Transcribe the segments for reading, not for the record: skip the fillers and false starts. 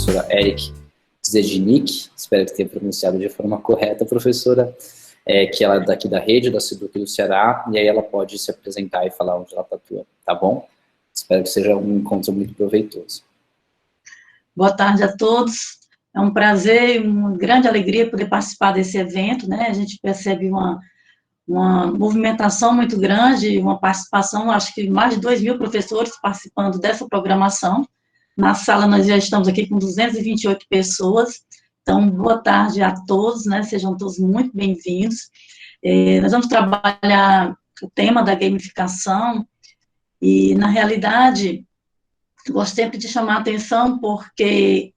professora Eric Zednik, espero que tenha pronunciado de forma correta, professora, que ela é daqui da rede, da SEDUC do Ceará, e aí ela pode se apresentar e falar onde ela está atuando, tá bom? Espero que seja um encontro muito proveitoso. Boa tarde a todos, é um prazer e uma grande alegria poder participar desse evento, né? A gente percebe uma movimentação muito grande, uma participação, acho que mais de 2.000 professores participando dessa programação. Na sala nós já estamos aqui com 228 pessoas, então boa tarde a todos, né? Sejam todos muito bem-vindos. Nós vamos trabalhar o tema da gamificação e, na realidade, gosto sempre de chamar a atenção porque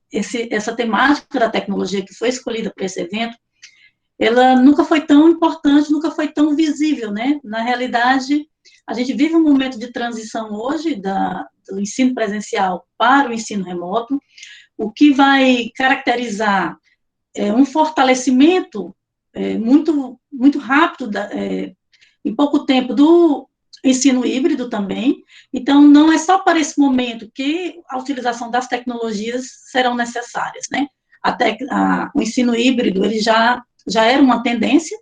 essa temática da tecnologia que foi escolhida para esse evento, ela nunca foi tão importante, nunca foi tão visível, né? Na realidade, a gente vive um momento de transição hoje do ensino presencial para o ensino remoto, o que vai caracterizar um fortalecimento muito, muito rápido, em pouco tempo, do ensino híbrido também. Então, não é só para esse momento que a utilização das tecnologias serão necessárias, né? O ensino híbrido, ele já era uma tendência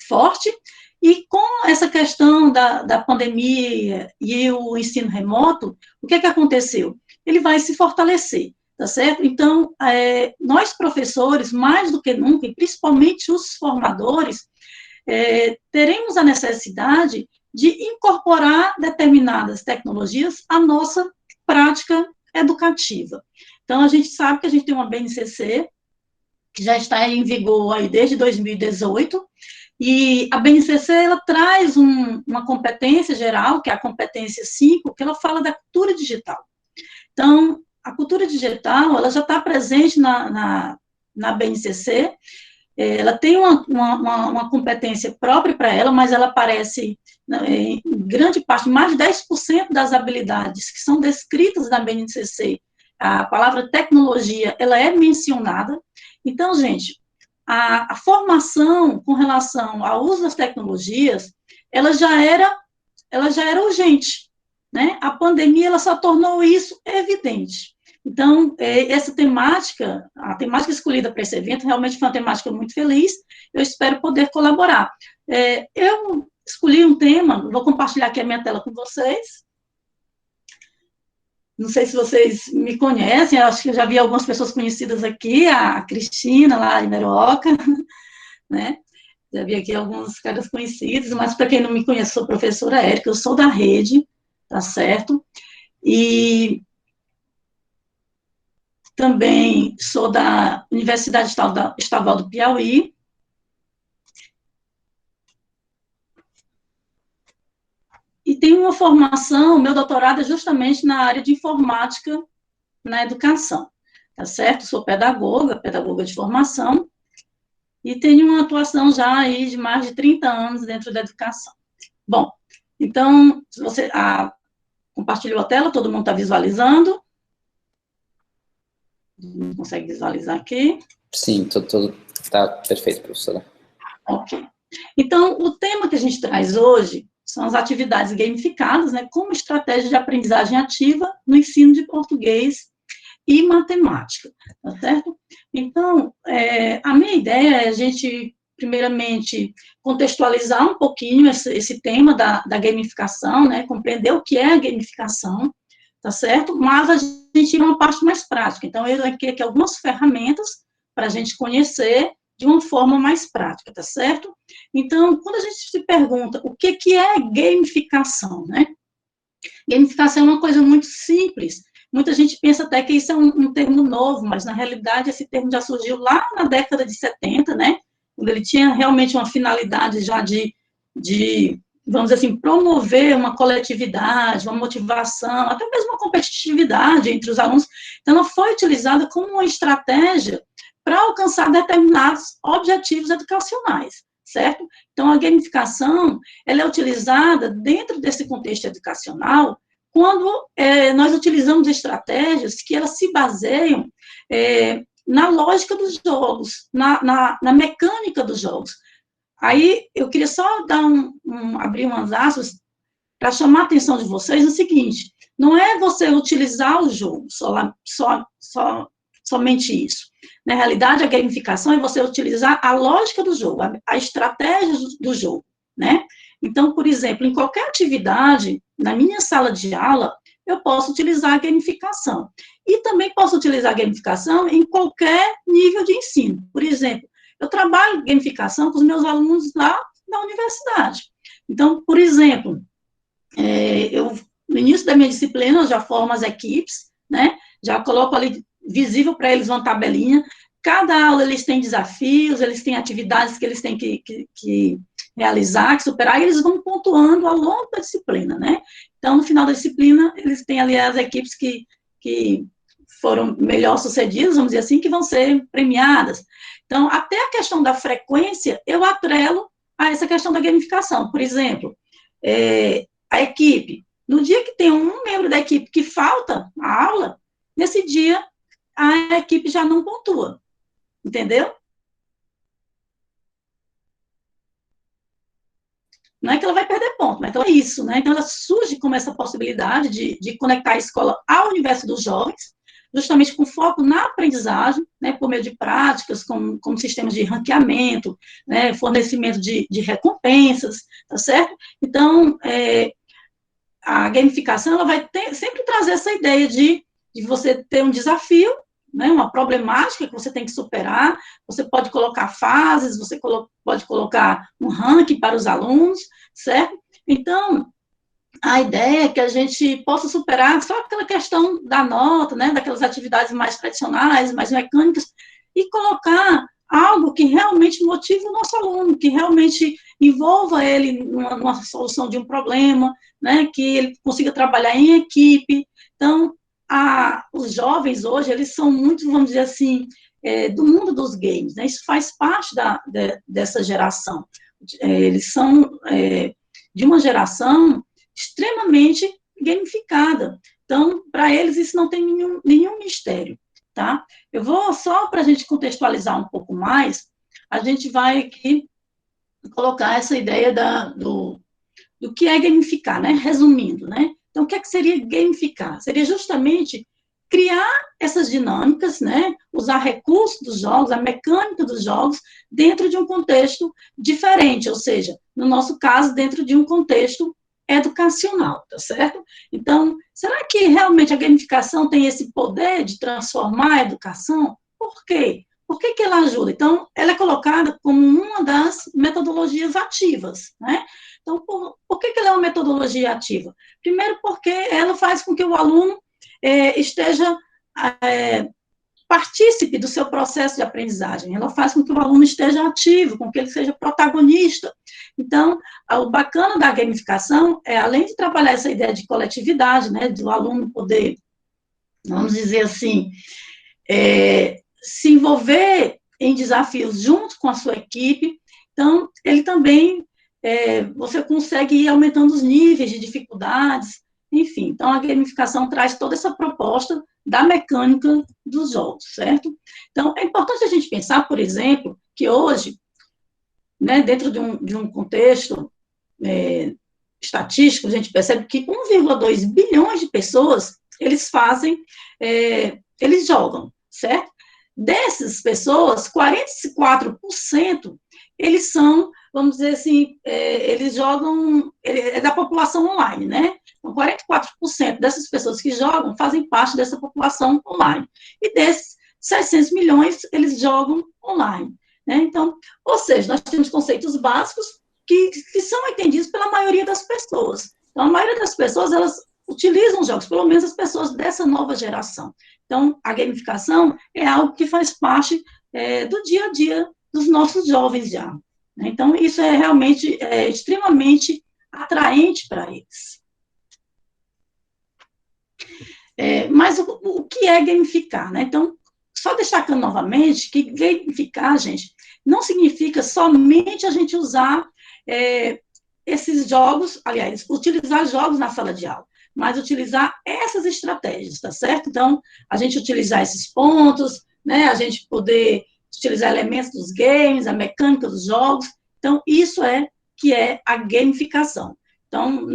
forte, e com essa questão da pandemia e o ensino remoto, o que aconteceu? Ele vai se fortalecer, tá certo? Então, nós professores, mais do que nunca, e principalmente os formadores, teremos a necessidade de incorporar determinadas tecnologias à nossa prática educativa. Então, a gente sabe que a gente tem uma BNCC, que já está em vigor aí desde 2018, e a BNCC, ela traz uma competência geral, que é a competência 5, que ela fala da cultura digital. Então, a cultura digital, ela já está presente na BNCC, ela tem uma competência própria para ela, mas ela aparece em grande parte, mais de 10% das habilidades que são descritas na BNCC, a palavra tecnologia, ela é mencionada. Então, gente, a formação com relação ao uso das tecnologias, ela já era urgente, né? A pandemia, ela só tornou isso evidente. Então, essa temática, a temática escolhida para esse evento, realmente foi uma temática muito feliz, eu espero poder colaborar. Eu escolhi um tema, vou compartilhar aqui a minha tela com vocês. Não sei se vocês me conhecem, acho que eu já vi algumas pessoas conhecidas aqui, a Cristina, lá de Meroca, né? Já vi aqui alguns caras conhecidos, mas para quem não me conhece, sou a professora Érica, eu sou da rede, tá certo? E também sou da Universidade Estadual do Piauí. E tenho uma formação, meu doutorado é justamente na área de informática na educação, tá certo? Sou pedagoga de formação, e tenho uma atuação já aí de mais de 30 anos dentro da educação. Bom, então, se você compartilhou a tela, todo mundo está visualizando? Não consegue visualizar aqui? Sim, tá perfeito, professora. Ok. Então, o tema que a gente traz hoje são as atividades gamificadas, né, como estratégia de aprendizagem ativa no ensino de português e matemática, tá certo? Então, a minha ideia é a gente, primeiramente, contextualizar um pouquinho esse tema da gamificação, né, compreender o que é a gamificação, tá certo? Mas a gente ir uma parte mais prática. Então, eu aqui algumas ferramentas para a gente conhecer de uma forma mais prática, tá certo? Então, quando a gente se pergunta o que é gamificação, né? Gamificação é uma coisa muito simples. Muita gente pensa até que isso é um termo novo, mas, na realidade, esse termo já surgiu lá na década de 70, né? Quando ele tinha realmente uma finalidade já de vamos dizer assim, promover uma coletividade, uma motivação, até mesmo uma competitividade entre os alunos. Então, ela foi utilizada como uma estratégia para alcançar determinados objetivos educacionais, certo? Então, a gamificação, ela é utilizada dentro desse contexto educacional quando nós utilizamos estratégias que elas se baseiam na lógica dos jogos, na mecânica dos jogos. Aí, eu queria só dar abrir umas aspas para chamar a atenção de vocês no seguinte: não é você utilizar o jogo somente isso. Na realidade, a gamificação é você utilizar a lógica do jogo, a estratégia do jogo, né? Então, por exemplo, em qualquer atividade, na minha sala de aula, eu posso utilizar a gamificação. E também posso utilizar a gamificação em qualquer nível de ensino. Por exemplo, eu trabalho gamificação com os meus alunos lá na universidade. Então, por exemplo, no início da minha disciplina, eu já formo as equipes, né? Já coloco ali visível para eles uma tabelinha. Cada aula eles têm desafios, eles têm atividades que eles têm que realizar, que superar, e eles vão pontuando ao longo da disciplina, né? Então, no final da disciplina, eles têm ali as equipes que foram melhor sucedidas, vamos dizer assim, que vão ser premiadas. Então, até a questão da frequência, eu atrelo a essa questão da gamificação. Por exemplo, a equipe, no dia que tem um membro da equipe que falta a aula, nesse dia, a equipe já não pontua, entendeu? Não é que ela vai perder ponto, mas então é isso, né? Então ela surge como essa possibilidade de conectar a escola ao universo dos jovens, justamente com foco na aprendizagem, né, por meio de práticas, como sistemas de ranqueamento, né, fornecimento de recompensas, tá certo? Então, a gamificação, ela vai sempre trazer essa ideia de você ter um desafio, né, uma problemática que você tem que superar, você pode colocar fases, você pode colocar um ranking para os alunos, certo? Então, a ideia é que a gente possa superar só aquela questão da nota, né, daquelas atividades mais tradicionais, mais mecânicas, e colocar algo que realmente motive o nosso aluno, que realmente envolva ele numa solução de um problema, né, que ele consiga trabalhar em equipe. Então, os jovens hoje, eles são muito, vamos dizer assim, do mundo dos games, né, isso faz parte dessa geração. Eles são de uma geração extremamente gamificada. Então, para eles, isso não tem nenhum mistério, tá? Eu vou, só para a gente contextualizar um pouco mais, a gente vai aqui colocar essa ideia do que é gamificar, né? Resumindo, né? Então, o que seria gamificar? Seria justamente criar essas dinâmicas, né? Usar recursos dos jogos, a mecânica dos jogos, dentro de um contexto diferente, ou seja, no nosso caso, dentro de um contexto educacional, tá certo? Então, será que realmente a gamificação tem esse poder de transformar a educação? Por quê? Por que ela ajuda? Então, ela é colocada como uma das metodologias ativas, né? Então, por que ela é uma metodologia ativa? Primeiro, porque ela faz com que o aluno esteja partícipe do seu processo de aprendizagem, ela faz com que o aluno esteja ativo, com que ele seja protagonista. Então, o bacana da gamificação é, além de trabalhar essa ideia de coletividade, né, do aluno poder, vamos dizer assim, se envolver em desafios junto com a sua equipe, então, ele também, você consegue ir aumentando os níveis de dificuldades, enfim, então a gamificação traz toda essa proposta da mecânica dos jogos, certo? Então, é importante a gente pensar, por exemplo, que hoje, né, dentro de um contexto estatístico, a gente percebe que 1,2 bilhões de pessoas, eles jogam, certo? Dessas pessoas, 44%, eles são, vamos dizer assim, eles jogam, é da população online, né? Então, 44% dessas pessoas que jogam fazem parte dessa população online. E desses 600 milhões, eles jogam online, né? Então, ou seja, nós temos conceitos básicos que são entendidos pela maioria das pessoas. Então, a maioria das pessoas, elas utilizam jogos, pelo menos as pessoas dessa nova geração. Então, a gamificação é algo que faz parte do dia a dia dos nossos jovens já. Né? Então, isso é realmente extremamente atraente para eles. Mas o que é gamificar? Né? Então, só destacando novamente que gamificar, gente, não significa somente a gente usar esses jogos, aliás, utilizar jogos na sala de aula, mas utilizar essas estratégias, tá certo? Então, a gente utilizar esses pontos, né, a gente poder utilizar elementos dos games, a mecânica dos jogos, então, isso que é a gamificação. Então,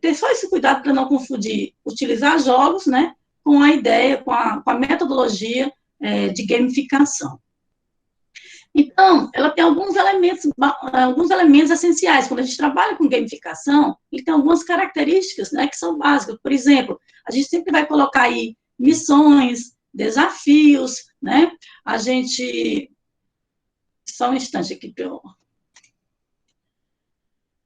ter só esse cuidado para não confundir utilizar jogos, né, com a ideia, com a metodologia de gamificação. Então, ela tem alguns elementos essenciais. Quando a gente trabalha com gamificação, ele tem algumas características, né, que são básicas. Por exemplo, a gente sempre vai colocar aí missões, desafios, né? A gente... Só um instante aqui,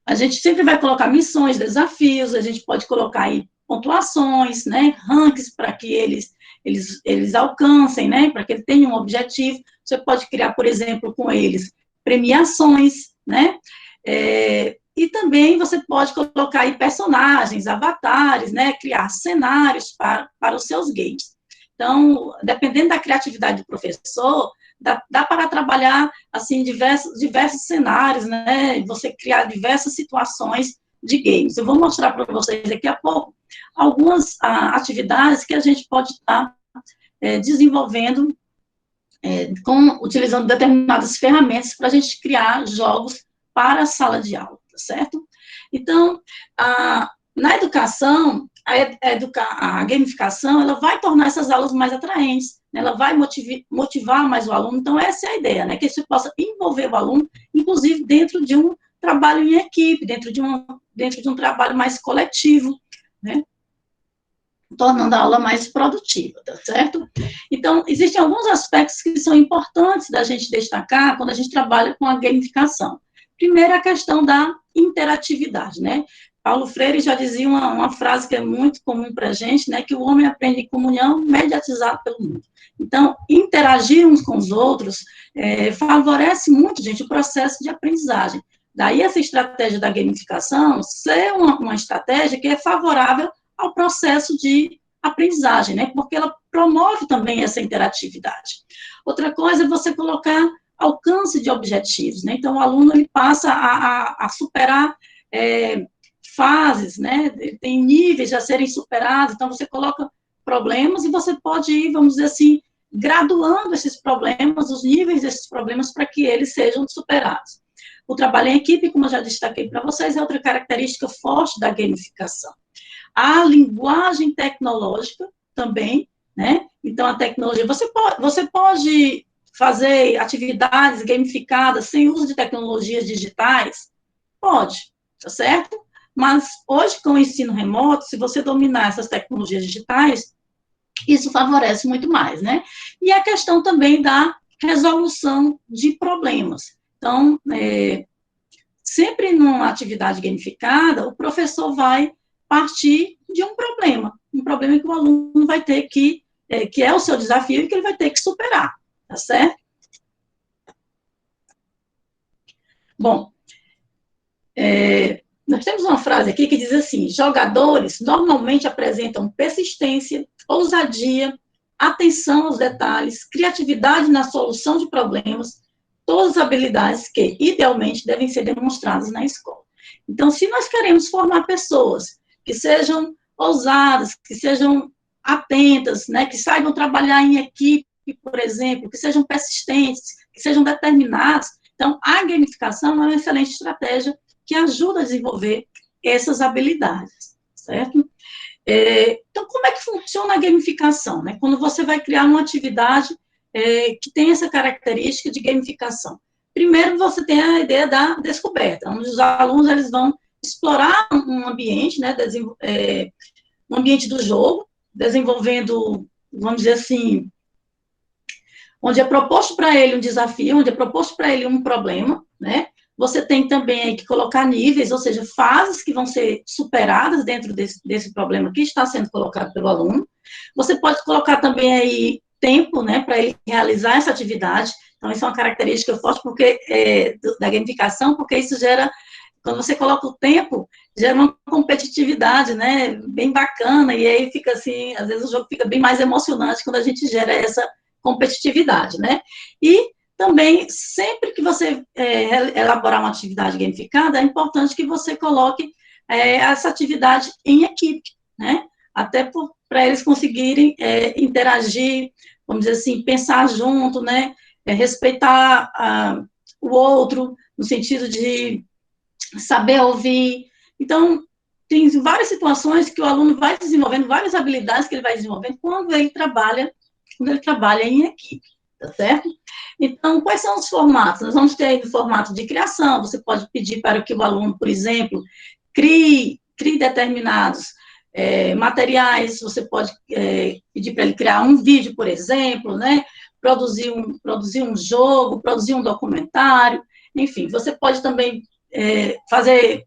a gente sempre vai colocar missões, desafios, a gente pode colocar aí pontuações, né, rankings para que eles alcancem, né, para que eles tenham um objetivo. Você pode criar, por exemplo, com eles, premiações, né, e também você pode colocar aí personagens, avatares, né, criar cenários para os seus games. Então, dependendo da criatividade do professor, dá para trabalhar, assim, diversos cenários, né, você criar diversas situações de games. Eu vou mostrar para vocês daqui a pouco algumas atividades que a gente pode estar desenvolvendo utilizando determinadas ferramentas para a gente criar jogos para a sala de aula, tá certo? Então, na educação, a gamificação, ela vai tornar essas aulas mais atraentes, né? Ela vai motivar mais o aluno. Então, essa é a ideia, né? Que você possa envolver o aluno, inclusive dentro de um trabalho em equipe, dentro de um trabalho mais coletivo, né? Tornando a aula mais produtiva, tá certo? Então, existem alguns aspectos que são importantes da gente destacar quando a gente trabalha com a gamificação. Primeiro, a questão da interatividade, né? Paulo Freire já dizia uma frase que é muito comum para a gente, né? Que o homem aprende em comunhão, mediatizado pelo mundo. Então, interagir uns com os outros favorece muito, gente, o processo de aprendizagem. Daí, essa estratégia da gamificação ser uma estratégia que é favorável ao processo de aprendizagem, né? Porque ela promove também essa interatividade. Outra coisa é você colocar alcance de objetivos, né? Então, o aluno, ele passa a superar fases, né? Ele tem níveis a serem superados, então você coloca problemas e você pode ir, vamos dizer assim, graduando esses problemas, os níveis desses problemas, para que eles sejam superados. O trabalho em equipe, como eu já destaquei para vocês, é outra característica forte da gamificação. A linguagem tecnológica também, né? Então, a tecnologia, você pode fazer atividades gamificadas sem uso de tecnologias digitais? Pode, tá certo? Mas hoje, com o ensino remoto, se você dominar essas tecnologias digitais, isso favorece muito mais, né? E a questão também da resolução de problemas. Então, sempre numa atividade gamificada, o professor vai partir de um problema que o aluno vai ter que é o seu desafio e que ele vai ter que superar, tá certo? Bom, nós temos uma frase aqui que diz assim: jogadores normalmente apresentam persistência, ousadia, atenção aos detalhes, criatividade na solução de problemas, todas as habilidades que, idealmente, devem ser demonstradas na escola. Então, se nós queremos formar pessoas que sejam ousadas, que sejam atentas, né, que saibam trabalhar em equipe, por exemplo, que sejam persistentes, que sejam determinados, então, a gamificação é uma excelente estratégia que ajuda a desenvolver essas habilidades, certo? Então, como é que funciona a gamificação, né? Quando você vai criar uma atividade que tem essa característica de gamificação. Primeiro, você tem a ideia da descoberta, onde os alunos eles vão explorar um ambiente, né, um ambiente do jogo, desenvolvendo, vamos dizer assim, onde é proposto para ele um desafio, onde é proposto para ele um problema, né? Você tem também aí que colocar níveis, ou seja, fases que vão ser superadas dentro desse problema que está sendo colocado pelo aluno. Você pode colocar também aí tempo, né, para ele realizar essa atividade. Então, isso é uma característica forte da gamificação, porque isso gera, quando você coloca o tempo, gera uma competitividade, né, bem bacana, e aí fica assim, às vezes o jogo fica bem mais emocionante quando a gente gera essa competitividade, né? E também, sempre que você elaborar uma atividade gamificada, é importante que você coloque essa atividade em equipe, né? Até para eles conseguirem interagir, vamos dizer assim, pensar junto, né? Respeitar o outro, no sentido de saber ouvir. Então, tem várias situações que o aluno vai desenvolvendo, várias habilidades que ele vai desenvolvendo quando ele trabalha quando ele trabalha em equipe, tá certo? Então, quais são os formatos? Nós vamos ter o formato de criação, você pode pedir para que o aluno, por exemplo, crie determinados materiais, você pode pedir para ele criar um vídeo, por exemplo, né? Produzir um jogo, produzir um documentário, enfim, você pode também fazer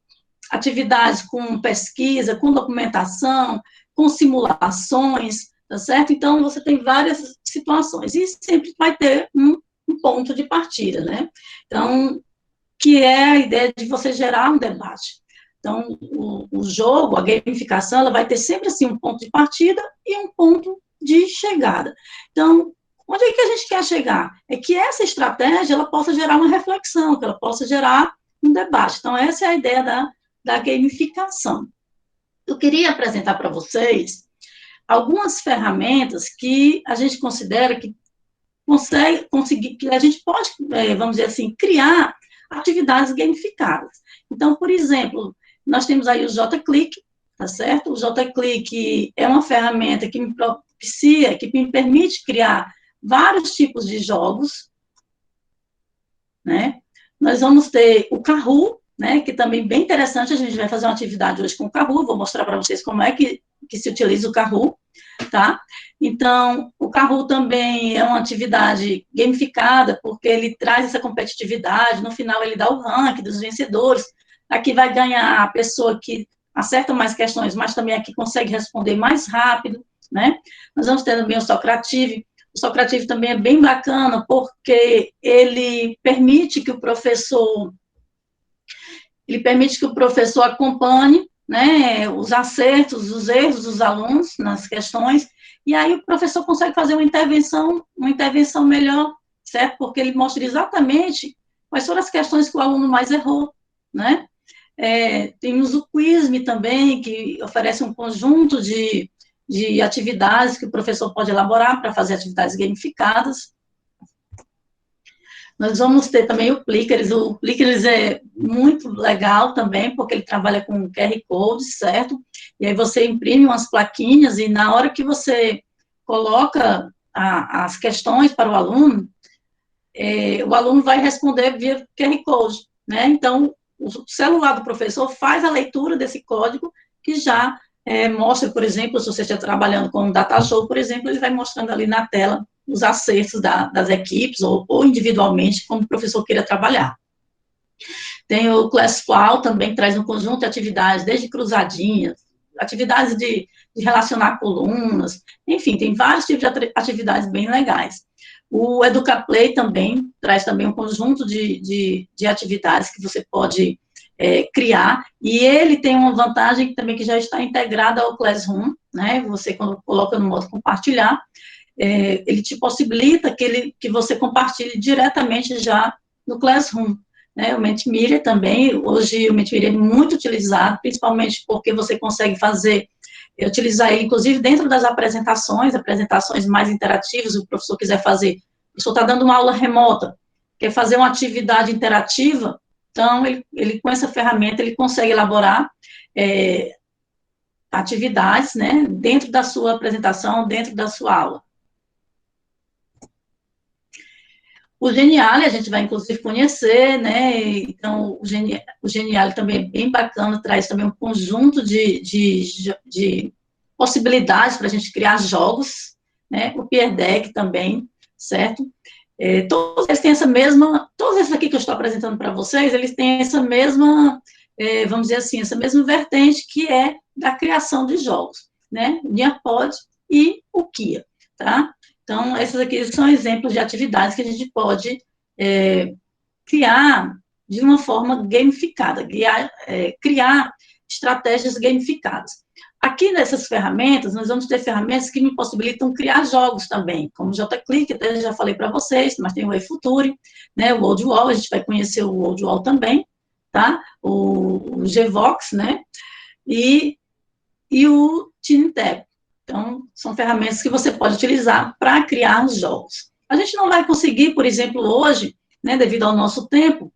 atividades com pesquisa, com documentação, com simulações, tá certo? Então, você tem várias situações, e sempre vai ter um ponto de partida, né? Então, que é a ideia de você gerar um debate. Então, o jogo, a gamificação, ela vai ter sempre, assim, um ponto de partida e um ponto de chegada. Então, onde é que a gente quer chegar? É que essa estratégia, ela possa gerar uma reflexão, que ela possa gerar um debate. Então, essa é a ideia da gamificação. Eu queria apresentar para vocês algumas ferramentas que a gente considera que conseguir, que a gente pode, vamos dizer assim, criar atividades gamificadas. Então, por exemplo, nós temos aí o JClick, tá certo? O JClick é uma ferramenta que me propicia, que me permite criar vários tipos de jogos, né? Nós vamos ter o Kahoot, né, que também é bem interessante, a gente vai fazer uma atividade hoje com o Kahoot, vou mostrar para vocês como é que se utiliza o Kahoot, tá? Então, o Kahoot também é uma atividade gamificada, porque ele traz essa competitividade, no final ele dá o ranking dos vencedores, aqui vai ganhar a pessoa que acerta mais questões, mas também aqui consegue responder mais rápido, né? Nós vamos ter também o Socrative. O Socrative também é bem bacana, porque ele permite que o professor acompanhe, né, os acertos, os erros dos alunos nas questões, e aí o professor consegue fazer uma intervenção melhor, certo? Porque ele mostra exatamente quais foram as questões que o aluno mais errou, né? Temos o Quizme também, que oferece um conjunto de atividades que o professor pode elaborar para fazer atividades gamificadas. Nós vamos ter também o Plickers. O Plickers é muito legal também, porque ele trabalha com QR Code, certo? E aí você imprime umas plaquinhas e na hora que você coloca as questões para o aluno vai responder via QR Code, né? Então, o celular do professor faz a leitura desse código que já mostra, por exemplo, se você está trabalhando com um data show, por exemplo, ele vai mostrando ali na tela os acertos das equipes, ou individualmente, como o professor queira trabalhar. Tem o ClassFlow também, que traz um conjunto de atividades, desde cruzadinhas, atividades de relacionar colunas, enfim, tem vários tipos de atividades bem legais. O EducaPlay também traz também um conjunto de atividades que você pode criar, e ele tem uma vantagem também que já está integrada ao Classroom, né? Você, quando coloca no modo compartilhar, ele te possibilita que você compartilhe diretamente já no Classroom, né? O Mentimeter também, hoje o Mentimeter é muito utilizado, principalmente porque você consegue utilizar ele, inclusive, dentro das apresentações mais interativas, o professor quiser fazer, o professor está dando uma aula remota, quer fazer uma atividade interativa, então, ele com essa ferramenta, ele consegue elaborar atividades, né, dentro da sua apresentação, dentro da sua aula. O Geniali, a gente vai, inclusive, conhecer, né, então, o Geniali também é bem bacana, traz também um conjunto de possibilidades para a gente criar jogos, né, o Peer Deck também, certo? Todos eles têm todos esses aqui que eu estou apresentando para vocês, eles têm essa mesma, vamos dizer assim, essa mesma vertente que é da criação de jogos, né, o Nearpod e o Kia, tá? Então, esses aqui são exemplos de atividades que a gente pode criar de uma forma gamificada, criar estratégias gamificadas. Aqui nessas ferramentas, nós vamos ter ferramentas que me possibilitam criar jogos também, como o JClick, até já falei para vocês, mas tem o eFuture, né, o WorldWall, a gente vai conhecer o WorldWall também, tá? O GVox, né? E o TeenTab. Então, são ferramentas que você pode utilizar para criar jogos. A gente não vai conseguir, por exemplo, hoje, né, devido ao nosso tempo,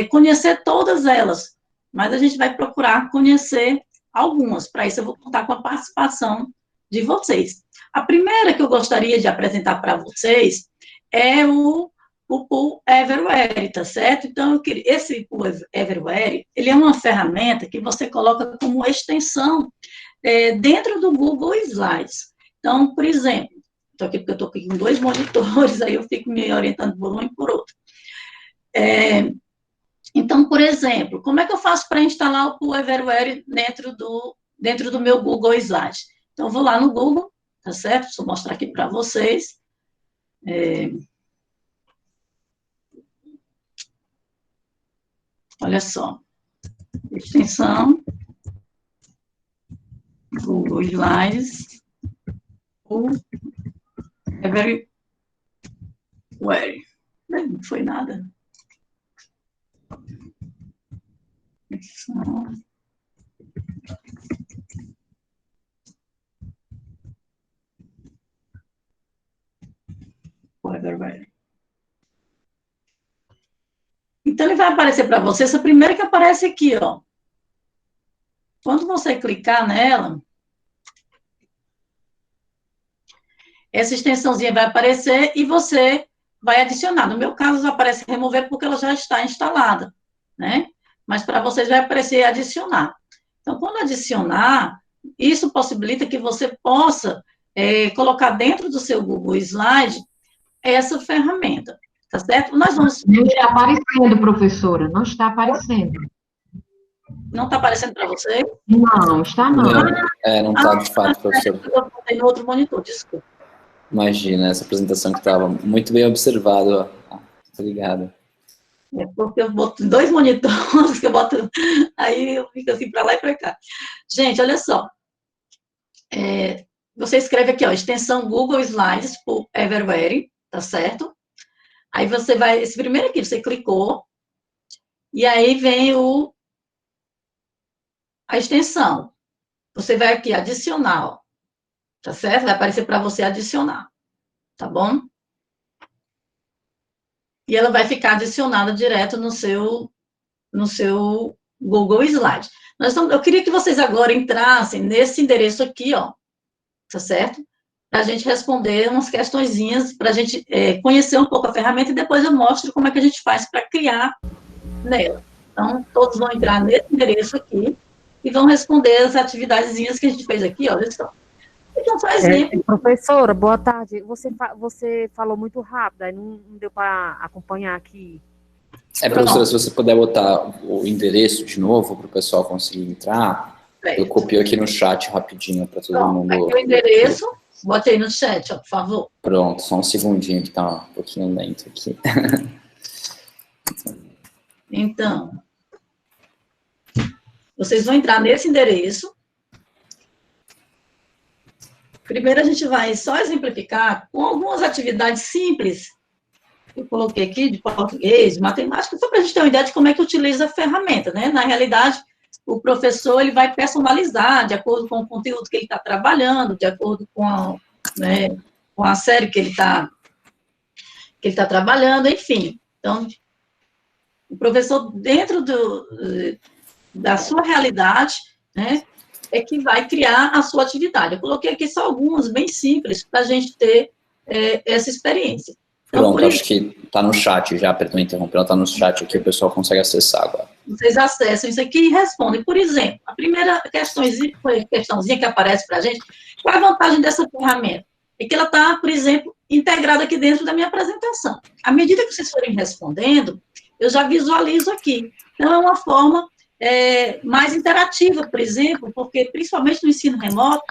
conhecer todas elas, mas a gente vai procurar conhecer algumas. Para isso, eu vou contar com a participação de vocês. A primeira que eu gostaria de apresentar para vocês é o Pool Everywhere, tá certo? Então, esse Pool Everywhere, ele é uma ferramenta que você coloca como extensão dentro do Google Slides. Então, por exemplo, estou aqui porque eu estou com 2 monitores, aí eu fico me orientando por um e por outro. Então, por exemplo, como é que eu faço para instalar o Pool Everywhere dentro do meu Google Slides? Então, eu vou lá no Google, tá certo? Deixa eu mostrar aqui para vocês. Olha só. Extensão, Google Slides, Pool Everywhere. Não foi nada. Então, ele vai aparecer para você, essa primeira que aparece aqui, ó. Quando você clicar nela, essa extensãozinha vai aparecer e você vai adicionar. No meu caso, aparece remover porque ela já está instalada, né? Mas para vocês vai aparecer adicionar. Então, quando adicionar, isso possibilita que você possa colocar dentro do seu Google Slide essa ferramenta, tá certo? Nós vamos... Não está aparecendo, professora, não está aparecendo. Não está aparecendo para você? Não, está não. Não está de fato, professora. Eu botei no outro monitor, desculpa. Imagina, essa apresentação que estava muito bem observada. Obrigado. É porque eu boto 2 monitores, que eu boto... Aí eu fico assim para lá e para cá. Gente, olha só. Você escreve aqui, ó, extensão Google Slides por Everywhere, tá certo? Aí você vai... Esse primeiro aqui, você clicou. E aí vem a extensão. Você vai aqui, adicionar, ó, tá certo? Vai aparecer para você adicionar, tá bom? E ela vai ficar adicionada direto no seu Google Slide. Eu queria que vocês agora entrassem nesse endereço aqui, ó, tá certo? Para a gente responder umas questõezinhas, para a gente conhecer um pouco a ferramenta e depois eu mostro como é que a gente faz para criar nela. Então, todos vão entrar nesse endereço aqui e vão responder as atividadezinhas que a gente fez aqui, olha só. Então, só exemplo. Professora, boa tarde. Você falou muito rápido, aí não deu para acompanhar aqui. Professora, se você puder botar o endereço de novo para o pessoal conseguir entrar, eu copio aqui no chat rapidinho para todo mundo. Aqui o endereço, botei no chat, ó, por favor. Pronto, só um segundinho que está um pouquinho lento aqui. Então, vocês vão entrar nesse endereço. Primeiro, a gente vai só exemplificar com algumas atividades simples. Eu coloquei aqui de português, de matemática, só para a gente ter uma ideia de como é que utiliza a ferramenta, né? Na realidade, o professor ele vai personalizar de acordo com o conteúdo que ele está trabalhando, de acordo com a série que ele está trabalhando, enfim. Então, o professor, dentro da sua realidade, né, é que vai criar a sua atividade. Eu coloquei aqui só algumas bem simples para a gente ter essa experiência. Então, pronto, acho que está no chat já, perdão interromper, está no chat aqui, o pessoal consegue acessar agora. Vocês acessam isso aqui e respondem. Por exemplo, a primeira questãozinha que aparece para a gente, qual é a vantagem dessa ferramenta? É que ela está, por exemplo, integrada aqui dentro da minha apresentação. À medida que vocês forem respondendo, eu já visualizo aqui. Então, é uma forma mais interativa, por exemplo, porque, principalmente no ensino remoto,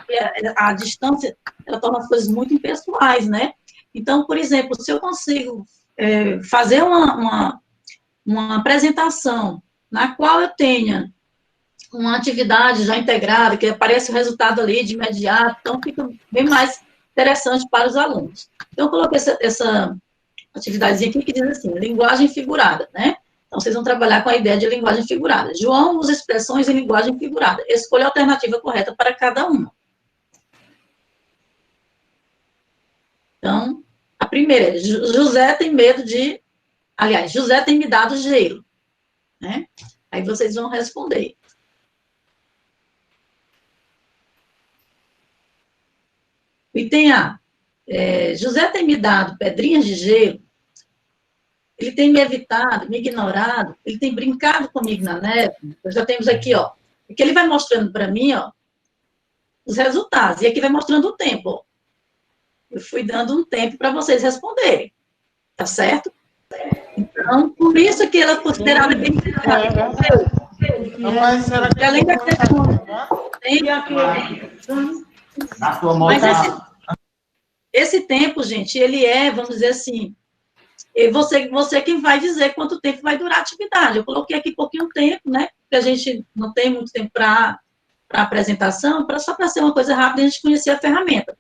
a distância, ela torna as coisas muito impessoais, né? Então, por exemplo, se eu consigo fazer uma apresentação na qual eu tenha uma atividade já integrada, que aparece o resultado ali de imediato, então fica bem mais interessante para os alunos. Então, eu coloquei essa atividadezinha aqui que diz assim, linguagem figurada, né? Então, vocês vão trabalhar com a ideia de linguagem figurada. João usa expressões em linguagem figurada. Escolha a alternativa correta para cada uma. Então, a primeira é, José tem medo de... Aliás, José tem me dado gelo. Né? Aí vocês vão responder. O item A, José tem me dado pedrinhas de gelo, ele tem me evitado, me ignorado, ele tem brincado comigo na neve. Nós já temos aqui, ó, que ele vai mostrando para mim, ó, os resultados. E aqui vai mostrando o tempo, ó. Eu fui dando um tempo para vocês responderem, tá certo? Então, por isso que ela é considerada bem Mas será que além da questão na sua mão mas tá... esse tempo, gente, ele vamos dizer assim, você quem vai dizer quanto tempo vai durar a atividade. Eu coloquei aqui pouquinho tempo, né? Porque a gente não tem muito tempo para apresentação, só para ser uma coisa rápida, a gente conhecer a ferramenta.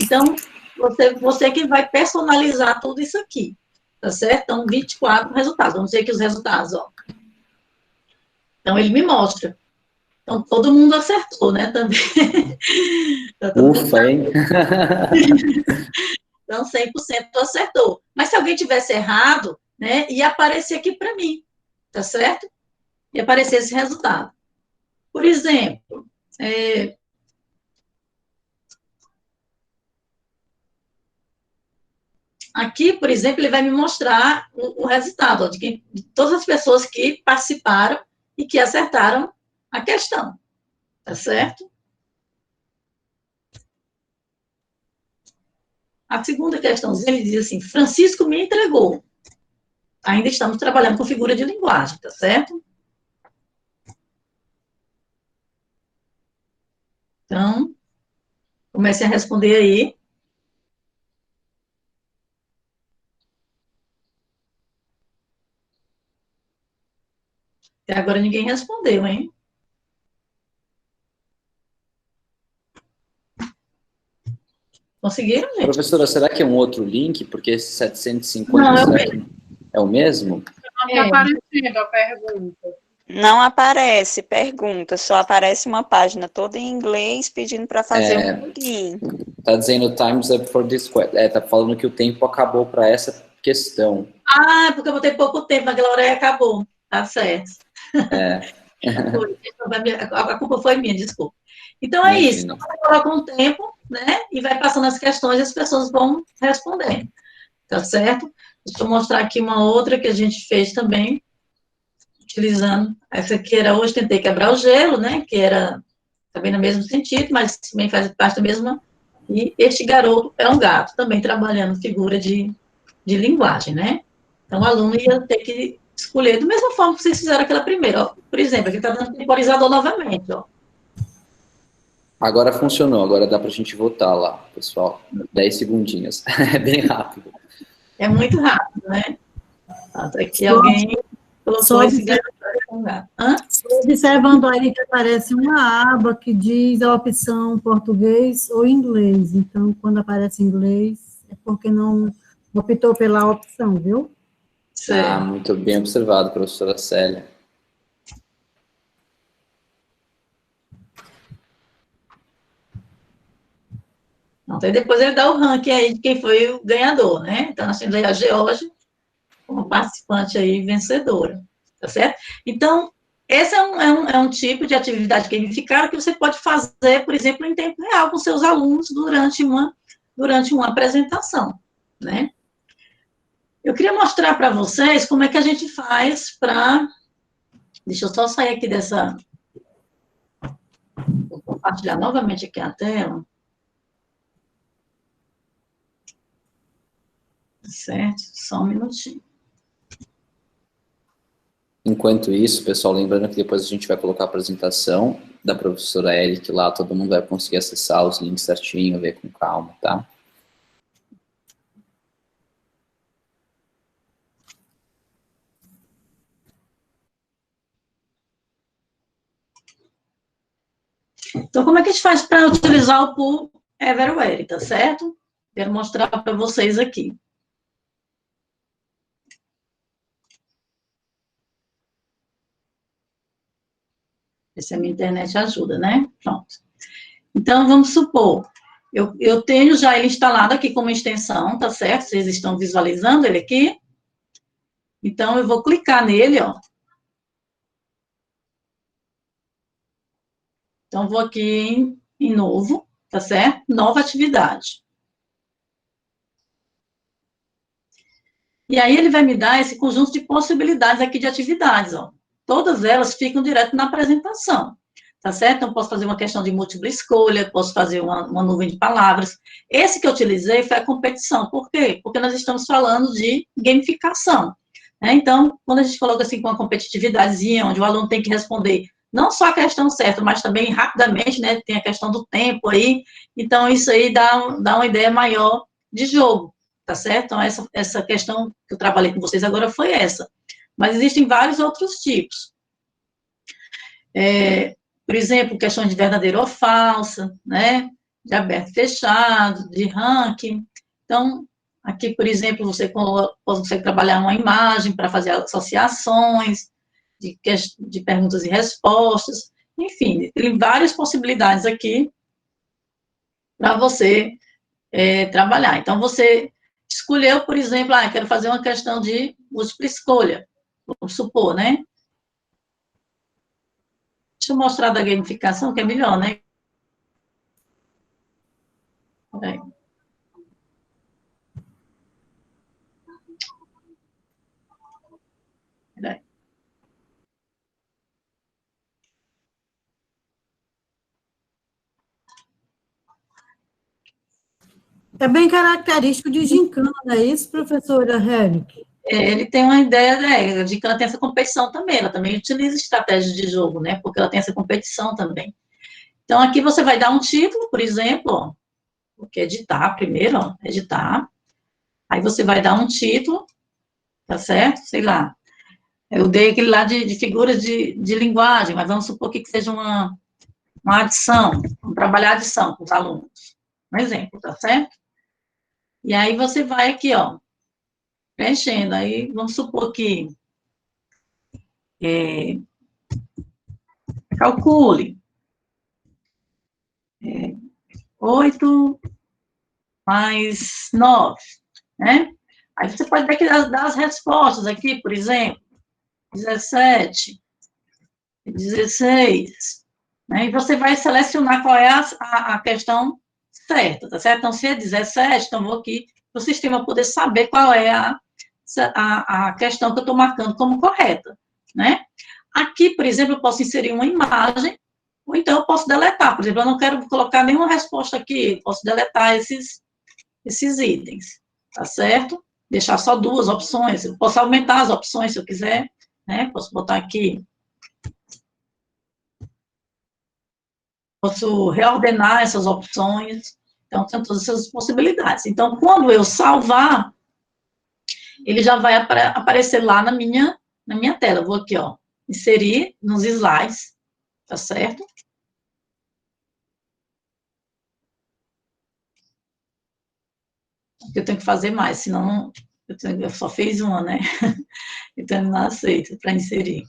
Então, você que vai personalizar tudo isso aqui, tá certo? Então, 24 resultados. Vamos ver aqui os resultados, ó. Então, ele me mostra. Então, todo mundo acertou, né, também. Então, Ufa, hein? Então, 100% acertou. Mas se alguém tivesse errado, né, ia aparecer aqui para mim, tá certo? Ia aparecer esse resultado. Por exemplo, aqui, por exemplo, ele vai me mostrar o resultado ó, de todas as pessoas que participaram e que acertaram a questão, tá certo? A segunda questãozinha, ele diz assim, Francisco me entregou. Ainda estamos trabalhando com figura de linguagem, tá certo? Então, comece a responder aí. Até agora ninguém respondeu, hein? Conseguiram, gente? Professora, será que é um outro link? Porque esse 750, Não, será que é o mesmo? Não está aparecendo a pergunta. Não aparece pergunta, só aparece uma página toda em inglês pedindo para fazer um login. Tá dizendo time's up for this question. Tá falando que o tempo acabou para essa questão. Ah, porque eu botei pouco tempo, naquela hora aí acabou. Tá certo. A culpa foi minha, desculpa. Então é isso. Então, você coloca um tempo, né? E vai passando as questões e as pessoas vão respondendo. Tá certo? Deixa eu mostrar aqui uma outra que a gente fez também, utilizando. Essa aqui era hoje, tentei quebrar o gelo, né? Que era também no mesmo sentido, mas também faz parte da mesma. E este garoto é um gato, também trabalhando figura de linguagem, né? Então, o aluno ia ter que escolher, da mesma forma que vocês fizeram aquela primeira. Ó. Por exemplo, aqui está dando temporizador novamente. Ó. Agora funcionou, agora dá para a gente votar lá, pessoal. 10 segundinhos. É bem rápido. É muito rápido, né? Aqui alguém colocou esse gato. Observando aí que aparece uma aba que diz a opção português ou inglês. Então, quando aparece inglês, é porque não optou pela opção, viu? Ah, muito bem observado, professora Célia. Então, depois ele dá o ranking aí de quem foi o ganhador, né? Então, nós temos aí a Georgia como participante aí vencedora, tá certo? Então, esse é um tipo de atividade gamificada que você pode fazer, por exemplo, em tempo real com seus alunos durante uma apresentação, né? Eu queria mostrar para vocês como é que a gente faz para... Deixa eu só sair aqui dessa... Vou compartilhar novamente aqui a tela. Certo? Só um minutinho. Enquanto isso, pessoal, lembrando que depois a gente vai colocar a apresentação da professora Eric lá, todo mundo vai conseguir acessar os links certinho, ver com calma, tá? Então, como é que a gente faz para utilizar o Pool Everywhere, tá certo? Quero mostrar para vocês aqui. Se a minha internet ajuda, né? Pronto. Então, vamos supor, eu tenho já ele instalado aqui como extensão, tá certo? Vocês estão visualizando ele aqui? Então, eu vou clicar nele, ó. Então, vou aqui em novo, tá certo? Nova atividade. E aí ele vai me dar esse conjunto de possibilidades aqui de atividades, ó. Todas elas ficam direto na apresentação, tá certo? Então, posso fazer uma questão de múltipla escolha, posso fazer uma nuvem de palavras. Esse que eu utilizei foi a competição. Por quê? Porque nós estamos falando de gamificação, né? Então, quando a gente coloca assim com uma competitividadezinha, onde o aluno tem que responder não só a questão certa, mas também rapidamente, né? Tem a questão do tempo aí. Então, isso aí dá uma ideia maior de jogo, tá certo? Então, essa questão que eu trabalhei com vocês agora foi essa. Mas existem vários outros tipos. Por exemplo, questões de verdadeiro ou falsa, né? De aberto e fechado, de ranking. Então, aqui, por exemplo, você consegue trabalhar uma imagem para fazer associações, de perguntas e respostas. Enfim, tem várias possibilidades aqui para você trabalhar. Então, você escolheu, por exemplo, quero fazer uma questão de múltipla escolha, vamos supor, né? Deixa eu mostrar da gamificação, que é melhor, né? Peraí. Peraí. É bem característico de gincana, não é isso, professora Helic? Ele tem uma ideia, de que ela tem essa competição também, ela também utiliza estratégias de jogo, né? Porque ela tem essa competição também. Então, aqui você vai dar um título, por exemplo, ó, porque editar primeiro, ó, editar. Aí você vai dar um título, tá certo? Sei lá. Eu dei aquele lá de figuras de linguagem, mas vamos supor que seja uma adição, vamos trabalhar adição com os alunos. Um exemplo, tá certo? E aí você vai aqui, ó, preenchendo. Aí vamos supor que calcule 8 mais 9, né? Aí você pode dar as respostas aqui, por exemplo, 17, 16, né? E você vai selecionar qual é a questão certa, tá certo? Então, se é 17, então vou aqui para o sistema poder saber qual é a questão que eu estou marcando como correta, né? Aqui, por exemplo, eu posso inserir uma imagem, ou então eu posso deletar. Por exemplo, eu não quero colocar nenhuma resposta aqui, eu posso deletar esses itens, tá certo? Deixar só 2 opções, eu posso aumentar as opções se eu quiser, né? Posso botar aqui, posso reordenar essas opções, então tem todas essas possibilidades. Então, quando eu salvar, ele já vai aparecer lá na minha tela. Eu vou aqui, ó, inserir nos slides, tá certo? Eu tenho que fazer mais, senão eu só fiz uma, né? Então, eu não aceito para inserir.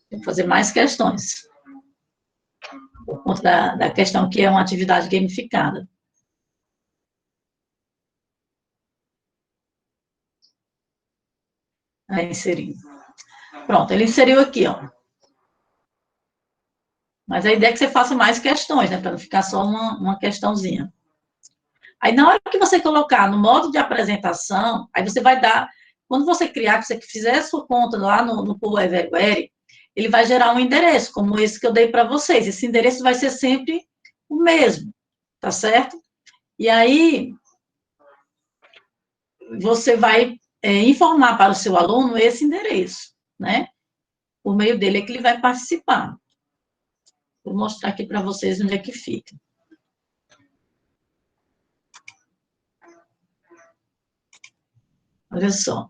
Tem que fazer mais questões. Por conta da questão que é uma atividade gamificada. Aí, inserir. Pronto, ele inseriu aqui, ó. Mas a ideia é que você faça mais questões, né? Para não ficar só uma questãozinha. Aí, na hora que você colocar no modo de apresentação, aí você vai dar... Quando você criar, que você fizer a sua conta lá no Pool Everywhere, ele vai gerar um endereço, como esse que eu dei para vocês. Esse endereço vai ser sempre o mesmo, tá certo? E aí, você vai informar para o seu aluno esse endereço, né? Por meio dele é que ele vai participar. Vou mostrar aqui para vocês onde é que fica. Olha só.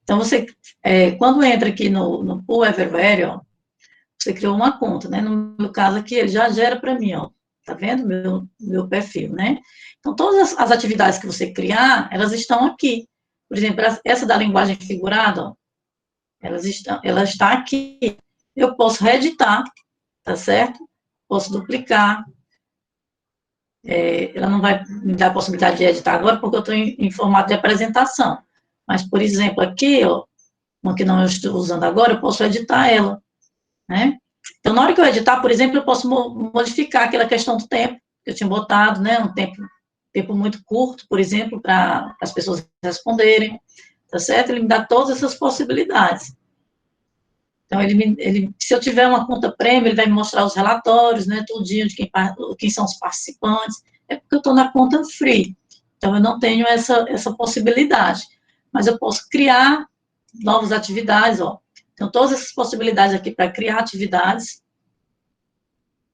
Então, você, quando entra aqui no Pool Everywhere, ó, você criou uma conta, né? No meu caso aqui, ele já gera para mim, ó. Tá vendo meu perfil, né? Então, todas as atividades que você criar, elas estão aqui. Por exemplo, essa da linguagem figurada, ó, ela está aqui. Eu posso reeditar, tá certo? Posso duplicar. Ela não vai me dar a possibilidade de editar agora, porque eu estou em formato de apresentação. Mas, por exemplo, aqui, ó, uma que não eu estou usando agora, eu posso editar ela, né? Então, Então, na hora que eu editar, por exemplo, eu posso modificar aquela questão do tempo que eu tinha botado, né, um tempo muito curto, por exemplo, para as pessoas responderem, tá certo? Ele me dá todas essas possibilidades. Então, se eu tiver uma conta premium, ele vai me mostrar os relatórios, né, tudinho de quem são os participantes. É porque eu estou na conta free. Então, eu não tenho essa possibilidade. Mas eu posso criar novas atividades, ó. Então, todas essas possibilidades aqui para criar atividades.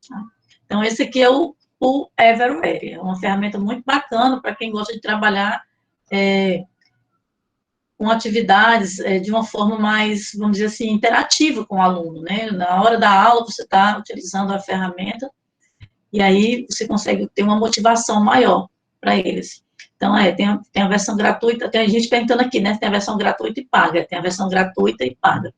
Tá? Então, esse aqui é o Everware. É uma ferramenta muito bacana para quem gosta de trabalhar com atividades de uma forma mais, vamos dizer assim, interativa com o aluno, né? Na hora da aula, você está utilizando a ferramenta e aí você consegue ter uma motivação maior para eles. Então, tem a versão gratuita, tem a gente perguntando aqui, né? Tem a versão gratuita e paga, tem a versão gratuita e paga.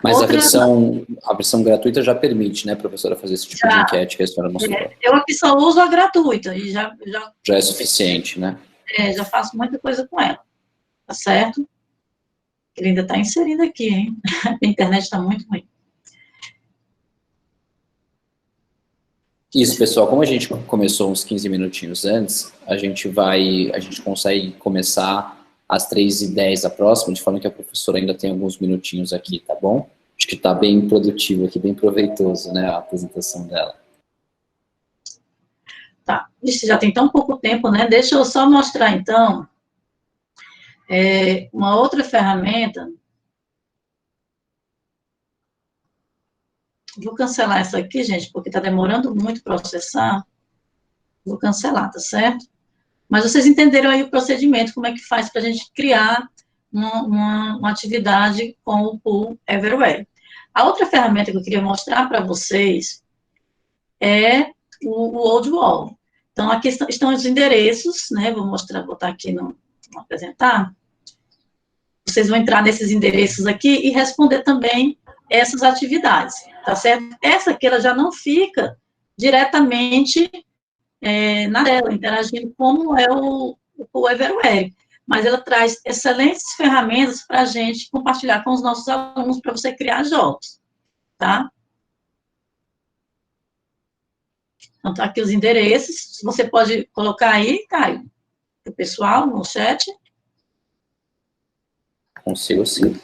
Mas a versão gratuita já permite, né, professora, fazer esse tipo de enquete que a senhora mostrou. Eu aqui só uso a gratuita, e já é suficiente, né? Já faço muita coisa com ela, tá certo? Ele ainda está inserido aqui, hein? A internet está muito ruim. Isso, pessoal, como a gente começou uns 15 minutinhos antes, a gente consegue começar às 3h10 a próxima, de forma que a professora ainda tem alguns minutinhos aqui, tá bom? Acho que está bem produtivo aqui, bem proveitoso, né, a apresentação dela. Tá, isso já tem tão pouco tempo, né? Deixa eu só mostrar, então, uma outra ferramenta. Vou cancelar essa aqui, gente, porque está demorando muito para processar. Vou cancelar, tá certo? Mas vocês entenderam aí o procedimento, como é que faz para a gente criar uma atividade com o Pool Everware. A outra ferramenta que eu queria mostrar para vocês é o Old Wall. Então, aqui estão os endereços, né? Vou botar aqui no apresentar. Vocês vão entrar nesses endereços aqui e responder também essas atividades, tá certo? Essa aqui, ela já não fica diretamente na tela, interagindo como é o Everware, mas ela traz excelentes ferramentas para a gente compartilhar com os nossos alunos para você criar jogos, tá? Então, tá aqui os endereços, você pode colocar aí, Caio, para o pessoal no chat. Consigo, sim.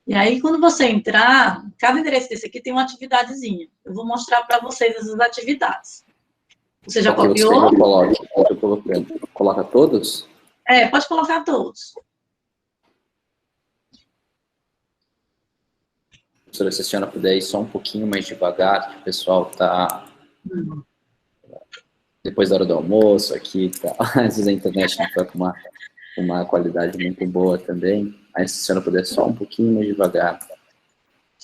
E aí, quando você entrar, cada endereço desse aqui tem uma atividadezinha. Eu vou mostrar para vocês essas atividades. Você já copiou? Coloca todos? Pode colocar todos. Professora, se a senhora puder ir só um pouquinho mais devagar, que o pessoal está... Depois da hora do almoço aqui, tá. Às vezes a internet não está com uma qualidade muito boa também. Aí se a senhora puder só um pouquinho mais devagar. Deixa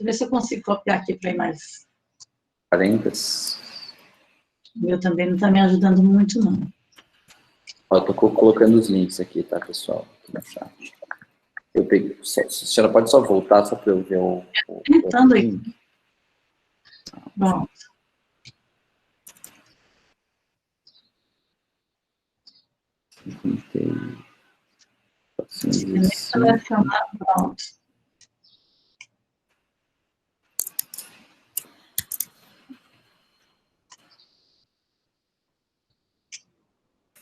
eu ver se eu consigo copiar aqui para ir mais... 40. O meu também não está me ajudando muito, não. Ó, eu tô colocando os links aqui, tá, pessoal? Aqui no chat. Eu peguei... A senhora pode só voltar, só para eu ver o... Tentando aí. Pronto. Selecionar, pronto.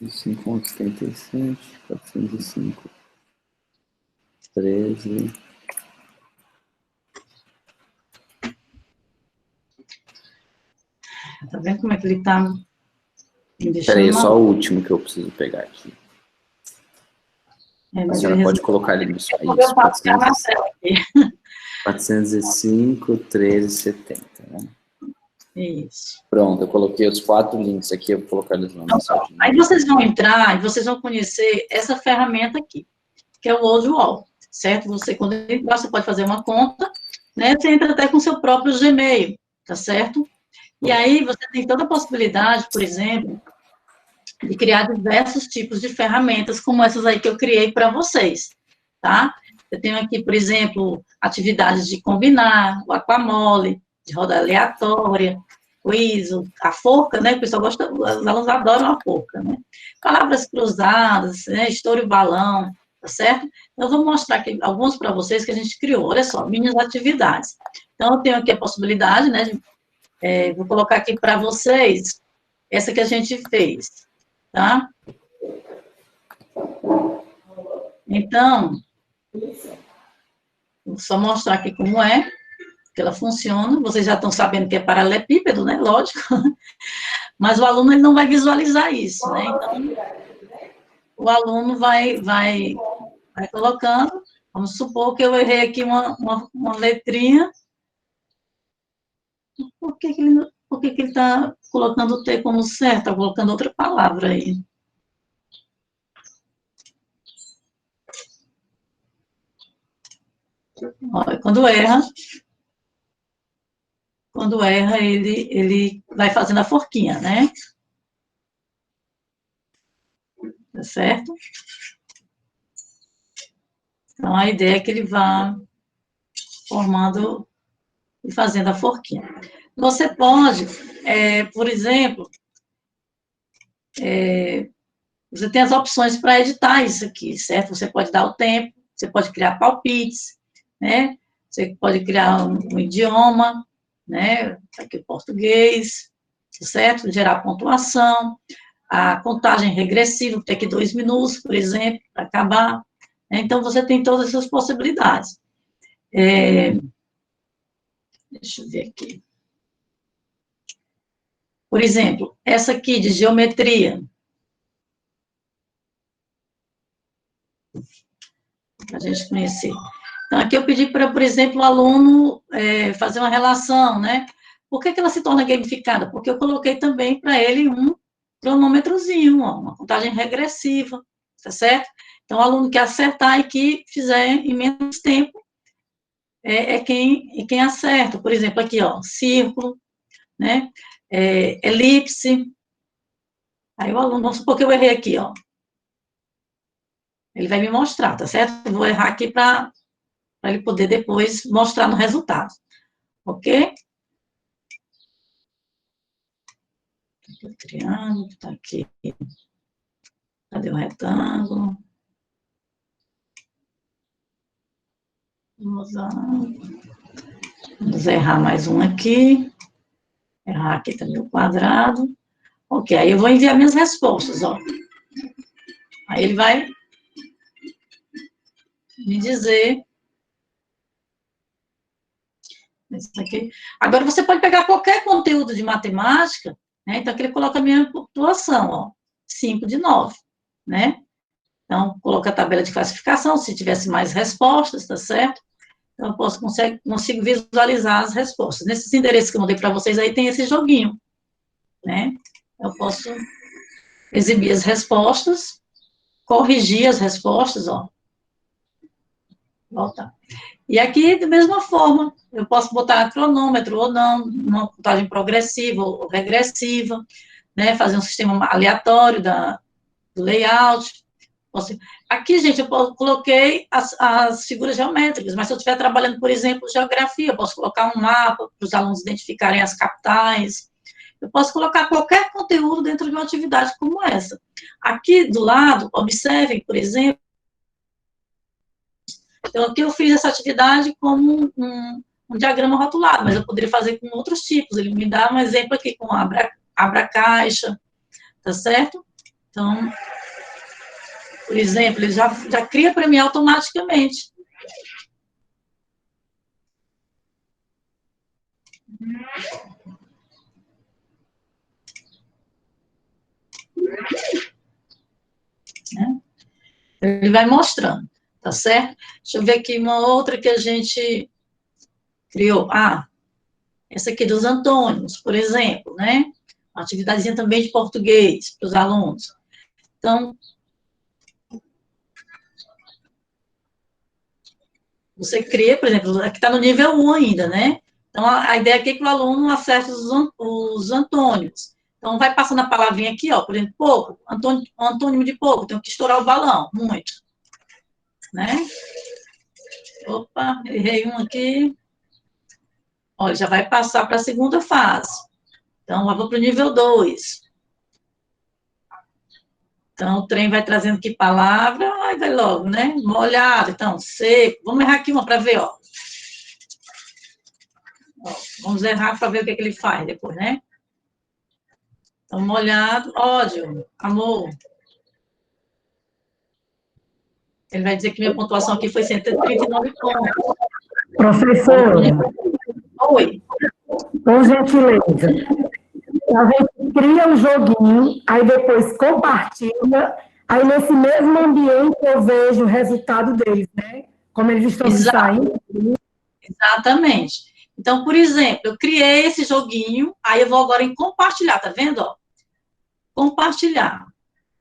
Cinco, 77, 405, 13. Tá vendo como é que ele tá me deixando? Peraí, só o último que eu preciso pegar aqui. A senhora pode colocar ali no site. 405, 1370, né? Isso. Pronto, eu coloquei os 4 links aqui, eu vou colocar eles no site. Aí vocês vão entrar e vocês vão conhecer essa ferramenta aqui, que é o Old Wall, certo? Você, quando entrar, você pode fazer uma conta, né? Você entra até com seu próprio Gmail, tá certo? E aí você tem toda a possibilidade, por exemplo, de criar diversos tipos de ferramentas, como essas aí que eu criei para vocês, tá? Eu tenho aqui, por exemplo, atividades de combinar, o Aquamole, de roda aleatória, quiz, a forca, né? O pessoal gosta, os alunos adoram a forca, né? Palavras cruzadas, né? Estouro e balão, tá certo? Então, eu vou mostrar aqui alguns para vocês que a gente criou. Olha só, minhas atividades. Então, eu tenho aqui a possibilidade, né? Vou colocar aqui para vocês essa que a gente fez, tá? Então, vou só mostrar aqui como é que ela funciona. Vocês já estão sabendo que é paralelepípedo, né? Lógico. Mas o aluno ele não vai visualizar isso, né? Então, o aluno vai colocando. Vamos supor que eu errei aqui uma letrinha. Por que ele está colocando o T como certo? Está colocando outra palavra aí. Olha, quando erra, ele vai fazendo a forquinha, né? Tá certo? Então, a ideia é que ele vá formando e fazendo a forquinha. Você pode, por exemplo, você tem as opções para editar isso aqui, certo? Você pode dar o tempo, você pode criar palpites, né? Você pode criar um idioma, né? Aqui o português, certo? Gerar pontuação, a contagem regressiva, tem aqui 2 minutos, por exemplo, para acabar. Né? Então, você tem todas essas possibilidades. Deixa eu ver aqui. Por exemplo, essa aqui de geometria. Para a gente conhecer. Então, aqui eu pedi para, por exemplo, o aluno fazer uma relação, né? Por que ela se torna gamificada? Porque eu coloquei também para ele um cronômetrozinho, ó, uma contagem regressiva, tá certo? Então, o aluno que acertar e que fizer em menos tempo quem acerta. Por exemplo, aqui, ó, círculo, né? Elipse. Aí o aluno, vamos supor que eu errei aqui, ó. Ele vai me mostrar, tá certo? Eu vou errar aqui para ele poder depois mostrar no resultado. Ok? Aqui o triângulo, tá aqui. Cadê o retângulo? Vamos errar mais um aqui. Errar aqui também o quadrado. Ok, aí eu vou enviar minhas respostas, ó. Aí ele vai me dizer. Isso aqui. Agora, você pode pegar qualquer conteúdo de matemática, né? Então, aqui ele coloca a minha pontuação, ó. 5 de 9, né? Então, coloca a tabela de classificação, se tivesse mais respostas, tá certo? Então, eu consigo visualizar as respostas. Nesses endereços que eu mandei para vocês aí, tem esse joguinho, né? Eu posso exibir as respostas, corrigir as respostas, ó. Voltar. E aqui, da mesma forma, eu posso botar cronômetro ou não, uma contagem progressiva ou regressiva, né? Fazer um sistema aleatório do layout. Aqui, gente, eu coloquei as figuras geométricas, mas se eu estiver trabalhando, por exemplo, geografia, eu posso colocar um mapa para os alunos identificarem as capitais. Eu posso colocar qualquer conteúdo dentro de uma atividade como essa. Aqui do lado, observem, por exemplo, então aqui eu fiz essa atividade como um diagrama rotulado, mas eu poderia fazer com outros tipos. Ele me dá um exemplo aqui com abra caixa, tá certo? Então, por exemplo, ele já cria para mim automaticamente. Né? Ele vai mostrando, tá certo? Deixa eu ver aqui uma outra que a gente criou. Essa aqui dos antônimos, por exemplo, né? Uma atividadezinha também de português para os alunos. Então, você cria, por exemplo, aqui está no nível 1 ainda, né? Então, a ideia aqui é que o aluno acerte os antônimos. Então, vai passando a palavrinha aqui, ó, por exemplo, pouco, antônimo de pouco, tenho que estourar o balão, muito. Né? Opa, errei um aqui. Olha, já vai passar para a segunda fase. Então, eu vou para o nível 2. Então, o trem vai trazendo que palavra, aí vai logo, né? Molhado, então, seco. Vamos errar aqui uma para ver, ó. Vamos errar para ver o que ele faz depois, né? Então, molhado, ódio, amor. Ele vai dizer que minha pontuação aqui foi 139 pontos. Professor, Oi. por gentileza, a gente cria um joguinho, aí depois compartilha, aí nesse mesmo ambiente eu vejo o resultado deles, né? Como eles estão se saindo. Exatamente. Então, por exemplo, eu criei esse joguinho, aí eu vou agora em compartilhar, tá vendo? Ó? Compartilhar.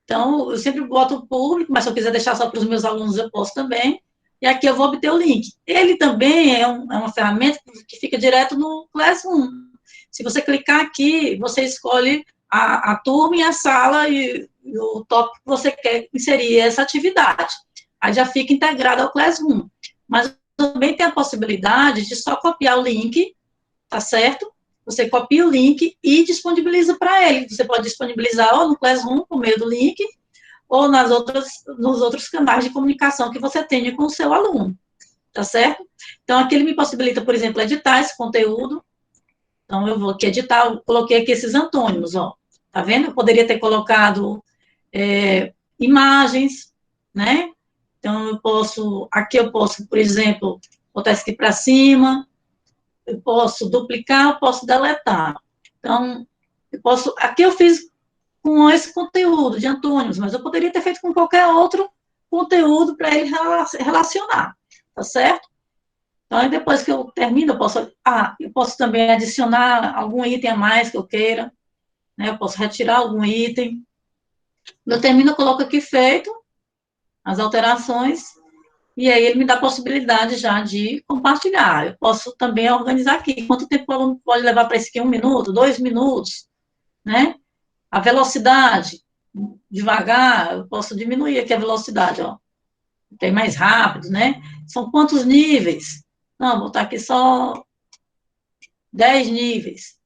Então, eu sempre boto o público, mas se eu quiser deixar só para os meus alunos, eu posso também. E aqui eu vou obter o link. Ele também é uma ferramenta que fica direto no Classroom. Se você clicar aqui, você escolhe a turma e a sala e o tópico que você quer inserir essa atividade. Aí já fica integrado ao Classroom. Mas também tem a possibilidade de só copiar o link, tá certo? Você copia o link e disponibiliza para ele. Você pode disponibilizar ou no Classroom, por meio do link, ou nos outros canais de comunicação que você tenha com o seu aluno, tá certo? Então, aqui ele me possibilita, por exemplo, editar esse conteúdo. Então, eu vou aqui editar, eu coloquei aqui esses antônimos, ó. Tá vendo? Eu poderia ter colocado imagens, né? Então, aqui eu posso, por exemplo, botar isso aqui para cima, eu posso duplicar, eu posso deletar. Então, aqui eu fiz com esse conteúdo de antônimos, mas eu poderia ter feito com qualquer outro conteúdo para ele relacionar, tá certo? Então, aí depois que eu termino, eu posso também adicionar algum item a mais que eu queira, né? Eu posso retirar algum item. Quando eu termino, eu coloco aqui feito, as alterações, e aí ele me dá a possibilidade já de compartilhar. Eu posso também organizar aqui, quanto tempo o aluno pode levar para isso aqui, 1 minuto, 2 minutos, né? A velocidade, devagar, eu posso diminuir aqui a velocidade, ó. Tem mais rápido, né? São quantos níveis? Não, vou botar aqui só 10 níveis,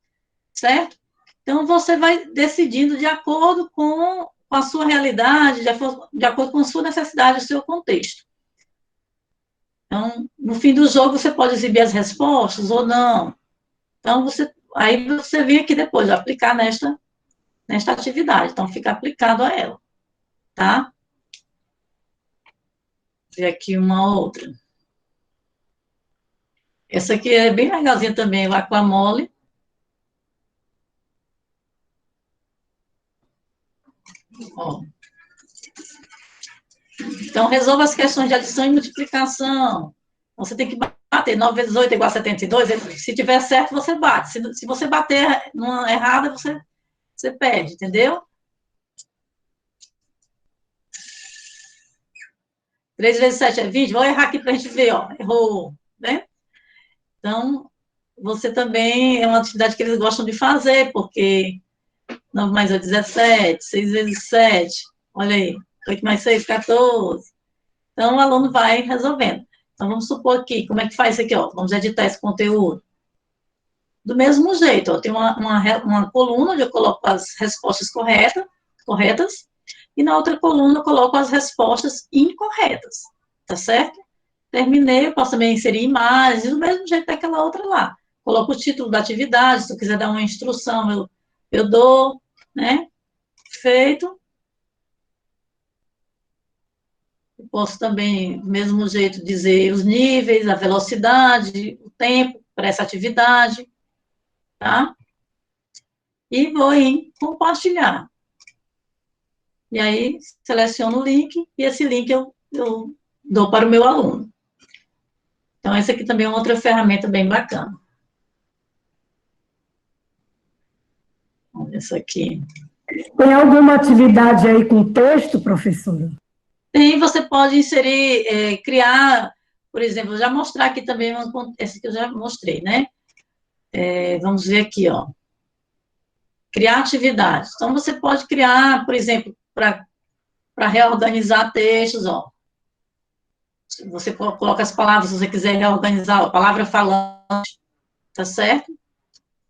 certo? Então, você vai decidindo de acordo com a sua realidade, de acordo com a sua necessidade, o seu contexto. Então, no fim do jogo, você pode exibir as respostas ou não. Então, aí você vem aqui depois, aplicar nesta atividade. Então, fica aplicado a ela, tá? Vou ver aqui uma outra. Essa aqui é bem legalzinha também, o Aquamole. Ó. Então, resolva as questões de adição e multiplicação. Você tem que bater 9 vezes 8 é igual a 72. Se tiver certo, você bate. Se você bater numa errada, você perde, entendeu? 3 vezes 7 é 20. Vou errar aqui para a gente ver, ó. Errou, né? Então, você também é uma atividade que eles gostam de fazer, porque 9 mais 8, 17. 6 vezes 7, olha aí. 8 mais 6, 14. Então, o aluno vai resolvendo. Então, vamos supor aqui, como é que faz isso aqui, ó? Vamos editar esse conteúdo. Do mesmo jeito, ó, tem uma coluna onde eu coloco as respostas corretas, e na outra coluna eu coloco as respostas incorretas, tá certo? Terminei, eu posso também inserir imagens, do mesmo jeito daquela outra lá. Coloco o título da atividade, se eu quiser dar uma instrução, eu dou, né? Feito. Eu posso também, do mesmo jeito, dizer os níveis, a velocidade, o tempo para essa atividade, tá? E vou em compartilhar. E aí, seleciono o link, e esse link eu dou para o meu aluno. Então, essa aqui também é uma outra ferramenta bem bacana. Essa aqui. Tem alguma atividade aí com texto, professora? Tem, você pode inserir, criar, por exemplo, eu já mostrar aqui também, essa que eu já mostrei, né? Vamos ver aqui, ó. Criar atividades. Então, você pode criar, por exemplo, para reorganizar textos, ó. Você coloca as palavras, se você quiser reorganizar, a palavra falante, tá certo?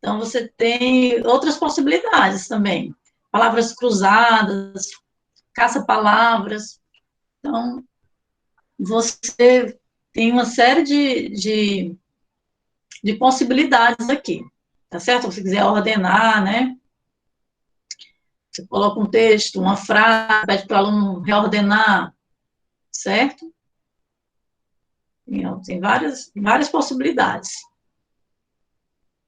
Então, você tem outras possibilidades também. Palavras cruzadas, caça-palavras. Então, você tem uma série de possibilidades aqui, tá certo? Se você quiser ordenar, né? Você coloca um texto, uma frase, pede para o aluno reordenar, certo? Tem várias possibilidades.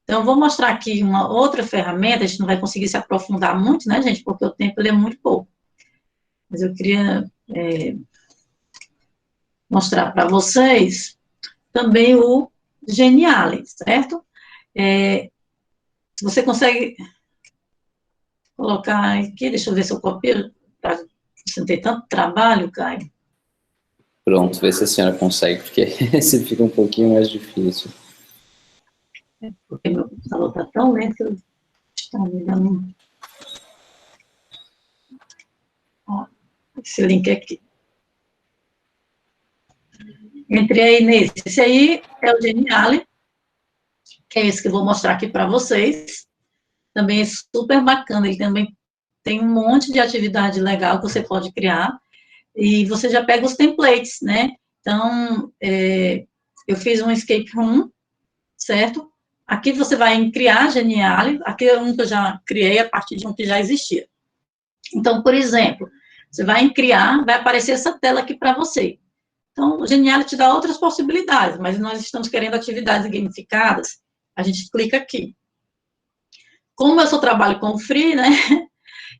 Então, eu vou mostrar aqui uma outra ferramenta, a gente não vai conseguir se aprofundar muito, né, gente, porque o tempo ele é muito pouco. Mas eu queria mostrar para vocês também o Geniali, certo? Você consegue colocar aqui, deixa eu ver se eu copio, para você não ter tanto trabalho, Caio. Pronto, vê se a senhora consegue, porque esse fica um pouquinho mais difícil. Porque meu computador está tão lento que eu estou me dando... Ó, esse link aqui. Entrei aí nesse. Esse aí é o Geniali, que é esse que eu vou mostrar aqui para vocês. Também é super bacana, ele também tem um monte de atividade legal que você pode criar, e você já pega os templates, né? Então, eu fiz um escape room, certo? Aqui você vai criar Geniali, aqui é um que eu já criei a partir de um que já existia. Então, por exemplo, você vai em criar, vai aparecer essa tela aqui para você. Então, o Geniali te dá outras possibilidades, mas nós estamos querendo atividades gamificadas, a gente clica aqui. Como eu só trabalho com free, né?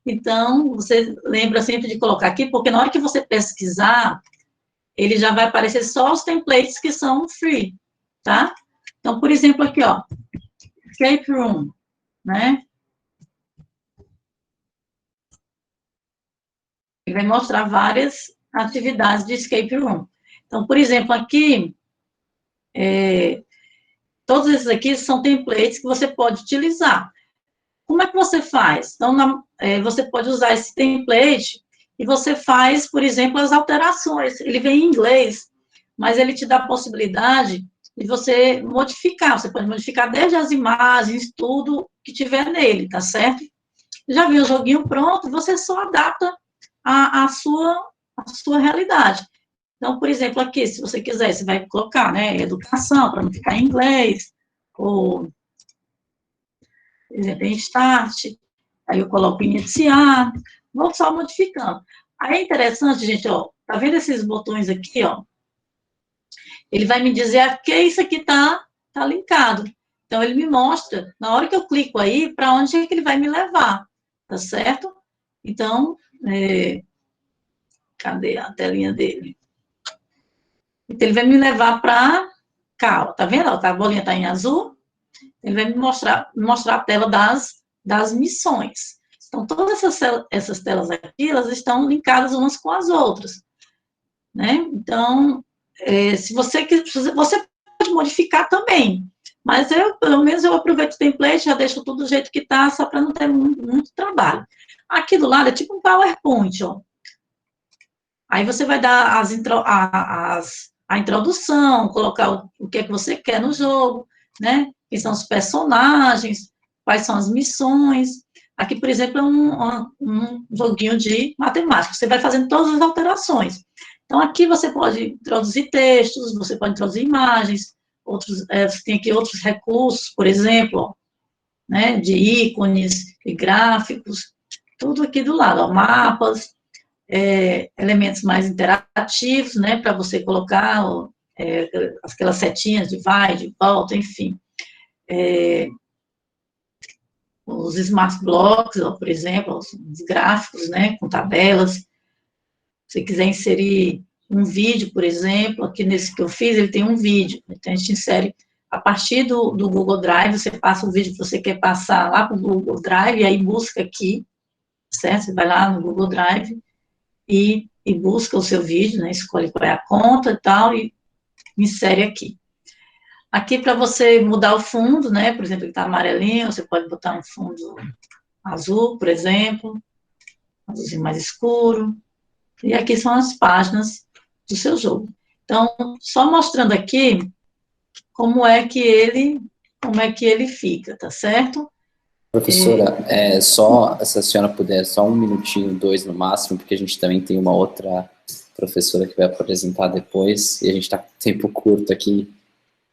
Então, você lembra sempre de colocar aqui, porque na hora que você pesquisar, ele já vai aparecer só os templates que são free, tá? Então, por exemplo, aqui, ó, Escape Room, né? Ele vai mostrar várias atividades de Escape Room. Então, por exemplo, aqui, todos esses aqui são templates que você pode utilizar. Como é que você faz? Então, você pode usar esse template e você faz, por exemplo, as alterações. Ele vem em inglês, mas ele te dá a possibilidade de você modificar. Você pode modificar desde as imagens, tudo que tiver nele, tá certo? Já viu o joguinho pronto, você só adapta a sua realidade. Então, por exemplo, aqui, se você quiser, você vai colocar, né, educação, para não ficar em inglês, ou, por exemplo, em start, aí eu coloco iniciar, vou só modificando. Aí é interessante, gente, ó, tá vendo esses botões aqui, ó? Ele vai me dizer que isso aqui tá linkado. Então, ele me mostra, na hora que eu clico aí, para onde é que ele vai me levar, tá certo? Então, cadê a telinha dele? Então, ele vai me levar para cá, ó, tá vendo? A bolinha tá em azul. Ele vai me mostrar a tela das missões. Então, todas essas telas aqui, elas estão linkadas umas com as outras, né? Então, se você pode modificar também, mas pelo menos, eu aproveito o template, já deixo tudo do jeito que está, só para não ter muito trabalho. Aqui do lado é tipo um PowerPoint, ó. Aí você vai dar a introdução, colocar o que é que você quer no jogo, né? Quem são os personagens, quais são as missões. Aqui, por exemplo, é um joguinho de matemática. Você vai fazendo todas as alterações. Então, aqui você pode introduzir textos, você pode introduzir imagens, você tem aqui outros recursos, por exemplo, ó, né, de ícones e gráficos, tudo aqui do lado, ó, mapas, elementos mais interativos, né, para você colocar aquelas setinhas de vai, de volta, enfim. Os smart blocks, ó, por exemplo, os gráficos, né, com tabelas. Se você quiser inserir um vídeo, por exemplo, aqui nesse que eu fiz, ele tem um vídeo. Então, a gente insere, a partir do Google Drive, você passa o vídeo que você quer passar lá para o Google Drive, e aí busca aqui, certo? Você vai lá no Google Drive e busca o seu vídeo, né? Escolhe qual é a conta e tal, e insere aqui. Aqui, para você mudar o fundo, né? Por exemplo, ele está amarelinho, você pode botar um fundo azul, por exemplo, azulzinho mais escuro. E aqui são as páginas do seu jogo. Então, só mostrando aqui como é que ele como é que ele fica, tá certo? Professora, só se a senhora puder, só 1 minutinho, 2 no máximo, porque a gente também tem uma outra professora que vai apresentar depois, e a gente está com tempo curto aqui,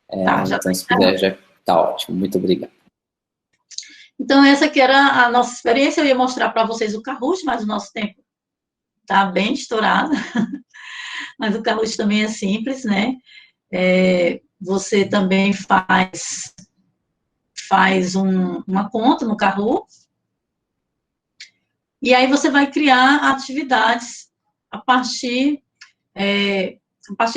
então se puder, já tá ótimo, muito obrigado. Então, essa aqui era a nossa experiência, eu ia mostrar para vocês o Kahoot, mas o nosso tempo está bem estourado, mas o Kahoot também é simples, né? Você também faz uma conta no Kahoot, e aí você vai criar atividades a partir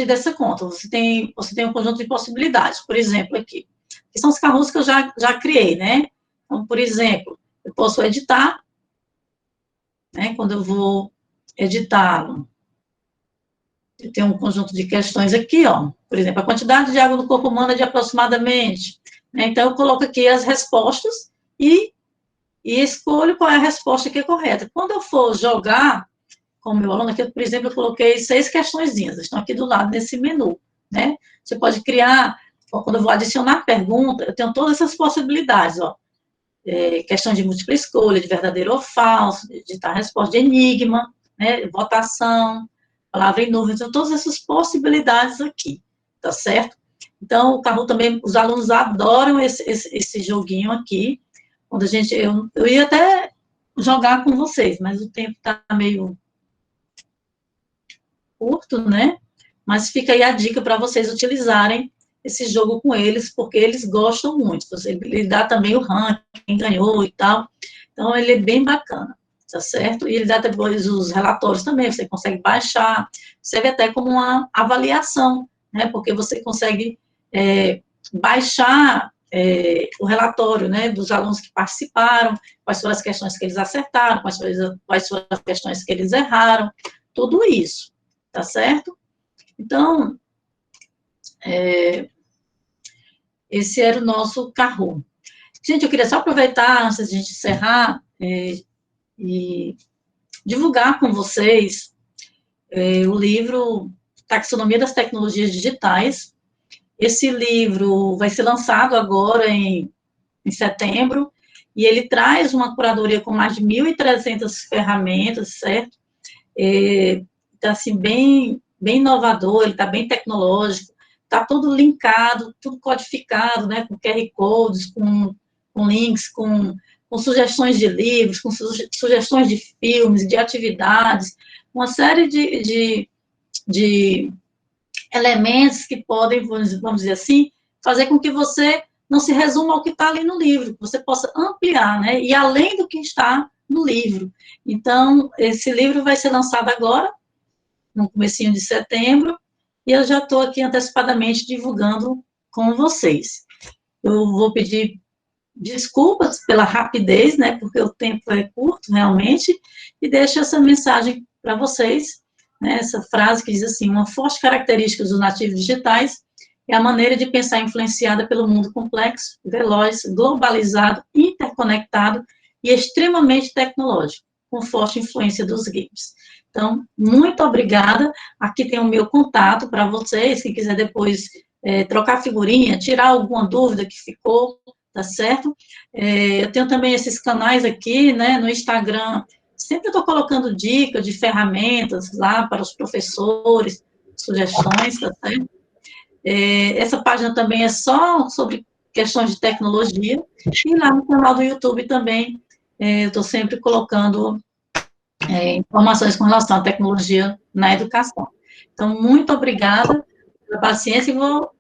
dessa conta. Você tem um conjunto de possibilidades, por exemplo, aqui, que são os Kahoots que eu já criei, né? Então, por exemplo, eu posso editar, né? Quando eu vou editá-lo, eu tenho um conjunto de questões aqui, ó. Por exemplo, a quantidade de água no corpo humano é de aproximadamente, né? Então, eu coloco aqui as respostas e escolho qual é a resposta que é correta. Quando eu for jogar com o meu aluno, aqui, por exemplo, eu coloquei 6 questõezinhas, estão aqui do lado desse menu, né? Você pode criar, quando eu vou adicionar pergunta, eu tenho todas essas possibilidades, ó. Questão de múltipla escolha, de verdadeiro ou falso, de digitar resposta de enigma, né? Votação, palavra em nuvem, então todas essas possibilidades aqui, tá certo? Então, o Kahoot também, os alunos adoram esse joguinho aqui, quando eu ia até jogar com vocês, mas o tempo tá meio curto, né? Mas fica aí a dica para vocês utilizarem esse jogo com eles, porque eles gostam muito. Ele dá também o ranking, quem ganhou e tal. Então, ele é bem bacana, tá certo? E ele dá depois os relatórios também, você consegue baixar, serve até como uma avaliação, né? Porque você consegue baixar o relatório, né, dos alunos que participaram, quais foram as questões que eles acertaram, quais foram as questões que eles erraram, tudo isso, tá certo? Então, esse era o nosso Kahoot. Gente, eu queria só aproveitar, antes de a gente encerrar, e divulgar com vocês o livro Taxonomia das Tecnologias Digitais. Esse livro vai ser lançado agora em setembro, e ele traz uma curadoria com mais de 1.300 ferramentas, certo? Está, assim, bem inovador, ele está bem tecnológico, está tudo linkado, tudo codificado, né, com QR Codes, com links, com sugestões de livros, com sugestões de filmes, de atividades, uma série de elementos que podem, vamos dizer assim, fazer com que você não se resuma ao que está ali no livro, que você possa ampliar, né, e além do que está no livro. Então, esse livro vai ser lançado agora, no comecinho de setembro, e eu já estou aqui antecipadamente divulgando com vocês. Eu vou pedir desculpas pela rapidez, né, porque o tempo é curto, realmente, e deixo essa mensagem para vocês, né, essa frase que diz assim: uma forte característica dos nativos digitais é a maneira de pensar influenciada pelo mundo complexo, veloz, globalizado, interconectado e extremamente tecnológico, com forte influência dos games. Então, muito obrigada. Aqui tem o meu contato para vocês, quem quiser depois trocar figurinha, tirar alguma dúvida que ficou, tá certo? Eu tenho também esses canais aqui, né, no Instagram. Sempre estou colocando dicas de ferramentas lá para os professores, sugestões, tá certo? Essa página também é só sobre questões de tecnologia, e lá no canal do YouTube também eu estou sempre colocando informações com relação à tecnologia na educação. Então, muito obrigada pela paciência e vou